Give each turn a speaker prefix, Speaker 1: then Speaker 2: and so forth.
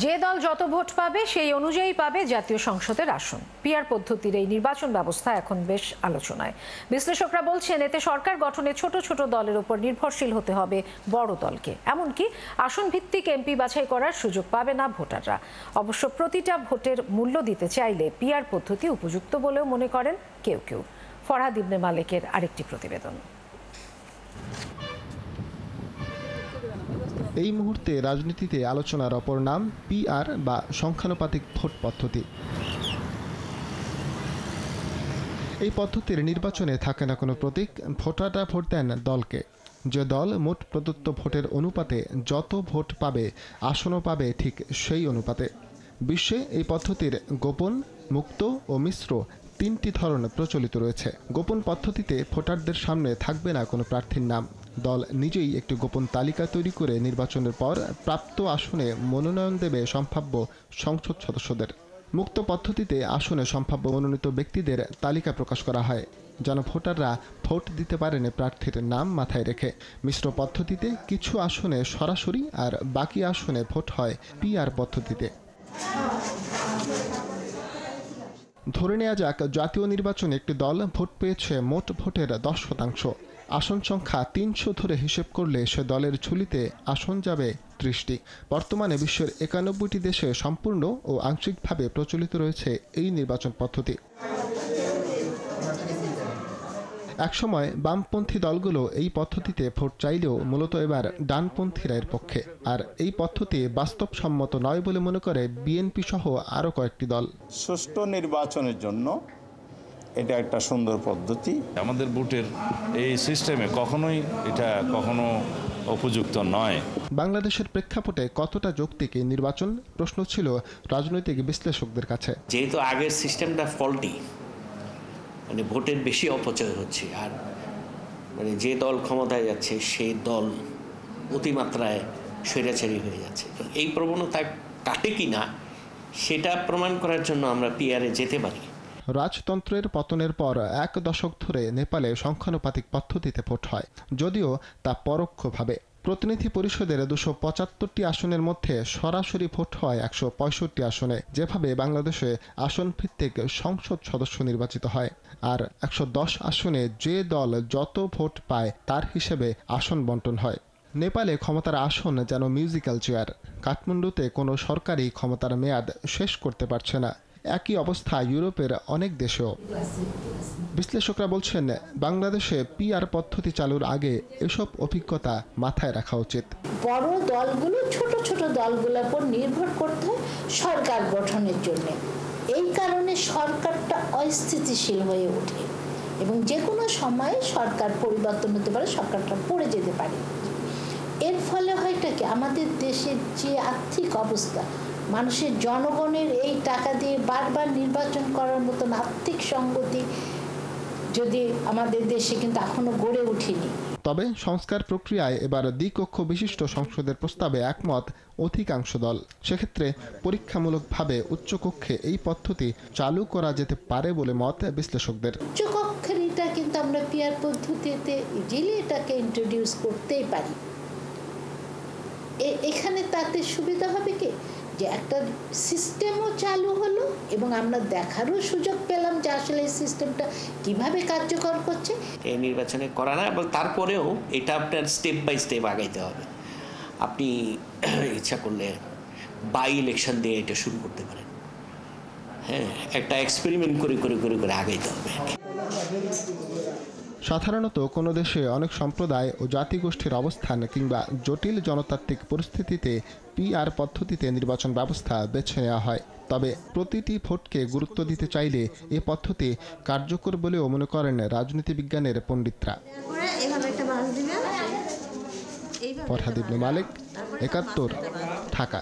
Speaker 1: যে দল যত ভোট পাবে সেই অনুযায়ী পাবে জাতীয় সংসদের আসন। পিআর পদ্ধতির এই নির্বাচন ব্যবস্থা এখন বেশ আলোচনায়। বিশ্লেষকরা বলছেন এতে সরকার গঠনে ছোট ছোট দলের উপর নির্ভরশীল হতে হবে বড় দলকে। এমনকি আসন ভিত্তিক এমপি বাছাই করার সুযোগ পাবে না ভোটাররা। অবশ্য প্রতিটা ভোটের মূল্য দিতে চাইলে পিআর পদ্ধতি উপযুক্ত বলেও মনে করেন কেউ কেউ। ফরহাদ ইবনে মালেকের আরেকটি প্রতিবেদন।
Speaker 2: এই মুহূর্তে রাজনীতিতে আলোচনার অপর নাম পিআর বা সংখ্যানুপাতিক ভোট পদ্ধতি। এই পদ্ধতির নির্বাচনে থাকে না কোনো প্রতীক, ভোটাররা ভোট দেন দলকে। যে দল মোট প্রদত্ত ভোটের অনুপাতে যত ভোট পাবে আসনও পাবে ঠিক সেই অনুপাতে। বিশ্বে এই পদ্ধতির গোপন, মুক্ত ও মিশ্র তিনটি ধরন প্রচলিত রয়েছে। গোপন পদ্ধতিতে ভোটারদের সামনে থাকবে না কোনো প্রার্থীর নাম। দল নিজেই একটি গোপন তালিকা তৈরি করে নির্বাচনের পর প্রাপ্ত আসনে মনোনয়ন দেবে সম্ভাব্য সংসদ সদস্যদের। মুক্ত পদ্ধতিতে আসনে সম্ভাব্য মনোনীত ব্যক্তিদের তালিকা প্রকাশ করা হয় যেন ভোটাররা ভোট দিতে পারেন প্রার্থীর নাম মাথায় রেখে। মিশ্র পদ্ধতিতে কিছু আসনে সরাসরি আর বাকি আসনে ভোট হয় পিআর পদ্ধতিতে। ধরে নেওয়া যাক জাতীয় নির্বাচনে একটি দল ভোট পেয়েছে মোট ভোটের 10%। আসন সংখ্যা 300 ধরে হিসেব করলে সে দলের ঝুলিতে আসন যাবে 30টি। বর্তমানে বিশ্বের 91টি দেশে সম্পূর্ণ ও আংশিকভাবে প্রচলিত রয়েছে এই নির্বাচন পদ্ধতি। একসময় বামপন্থী দলগুলো এই পদ্ধতিতে ভোট চাইলেও মূলত এবার ডানপন্থীরা এর পক্ষে। আর এই পদ্ধতি বাস্তবসম্মত নয় বলে মনে করে বিএনপি সহ আরও কয়েকটি দল।
Speaker 3: সুষ্ঠু নির্বাচনের জন্য এটা একটা সুন্দর পদ্ধতি।
Speaker 4: আমাদের ভোটের এই সিস্টেমে কখনো উপযুক্ত নয়।
Speaker 2: বাংলাদেশের প্রেক্ষাপটে কতটা যৌক্তিক এই নির্বাচন প্রশ্ন ছিল রাজনৈতিক বিশ্লেষকদের কাছে।
Speaker 5: যেহেতু আগের সিস্টেমটা ফল্টি, মানে ভোটের বেশি অপচয় হচ্ছে, আর মানে যে দল ক্ষমতায় যাচ্ছে সেই দল অতিমাত্রায় স্বৈরাচারী হয়ে যাচ্ছে। তো এই প্রবণতা কাটে কি না সেটা প্রমাণ করার জন্য আমরা পিআরে যেতে পারি।
Speaker 2: রাজতন্ত্রের পতনের পর 1 দশক ধরে নেপালে সংখ্যানুপাতিক পদ্ধতিতে ভোট হয়, যদিও তা পরোক্ষভাবে। প্রতিনিধি পরিষদের 275টি আসনের মধ্যে সরাসরি ভোট হয় 165 আসনে, যেভাবে বাংলাদেশে আসন ভিত্তিক সংসদ সদস্য নির্বাচিত হয়। আর 110 আসনে যে দল যত ভোট পায় তার হিসেবে আসন বন্টন হয়। নেপালে ক্ষমতার আসন যেন মিউজিক্যাল চেয়ার। কাঠমান্ডুতে কোনো সরকারই ক্ষমতার মেয়াদ শেষ করতে পারছে না। একই অবস্থা ইউরোপের অনেক দেশেও। বিশ্লেষকরা বলছেন বাংলাদেশে পিআর পদ্ধতি চালুর আগে এসব অভিজ্ঞতা মাথায় রাখা উচিত।
Speaker 6: বড় দলগুলো ছোট ছোট দলগুলোর উপর নির্ভর করতে হয় সরকার গঠনের জন্য। এই কারণে সরকারটা অস্থিতিশীল হয়ে ওঠে এবং যে কোনো সময়ে সরকার পরিবর্তন হতে পারে, সরকারটা পড়ে যেতে পারে। এর ফলে হয়টা কি আমাদের দেশের যে আর্থিক অবস্থা, মানুষের জনগণের এই টাকা দিয়ে বারবার নির্বাচন করার মতন আর্থিক সংগতি যদি আমাদের দেশে কিন্তু এখনো গড়ে ওঠেনি।
Speaker 2: তবে সংস্কার প্রক্রিয়ায় এবার দ্বিকক্ষ বিশিষ্ট সংসদের প্রস্তাবে একমত অধিকাংশ দল। সেক্ষেত্রে পরীক্ষামূলকভাবে উচ্চকক্ষে এই পদ্ধতি চালু করা যেতে পারে বলে মত বিশ্লেষকদের।
Speaker 6: উচ্চকক্ষের এটা কিন্তু আমরা পিআর পদ্ধতিতে ইজিলি এটাকে ইন্ট্রোডিউস করতেই পারি। এখানে তাতে সুবিধা হবে কি যে একটা সিস্টেমও চালু হলো এবং আমরা দেখারও সুযোগ পেলাম যে আসলে এই সিস্টেমটা কিভাবে কার্যকর করছে।
Speaker 5: এই নির্বাচনে করা না, এবং তারপরেও এটা আপনার স্টেপ বাই স্টেপ আগাইতে হবে। আপনি ইচ্ছা করলে বাই ইলেকশন দিয়ে এটা শুরু করতে পারেন। হ্যাঁ, একটা এক্সপেরিমেন্ট করে করে করে করে আগাইতে হবে।
Speaker 2: সাধারণত কোনো দেশে অনেক সম্প্রদায় ও জাতিগোষ্ঠীর অবস্থান কিংবা জটিল জনতান্ত্রিক পরিস্থিতিতে পিআর পদ্ধতিতে নির্বাচন ব্যবস্থা বেছে নেওয়া হয়। তবে প্রতিটি ভোটকে গুরুত্ব দিতে চাইলে এ পদ্ধতি কার্যকর বলেও মনে করেন রাজনীতিবিজ্ঞানের পণ্ডিতরা। ফরহাদ ইবনে মালেক, 71, ঢাকা।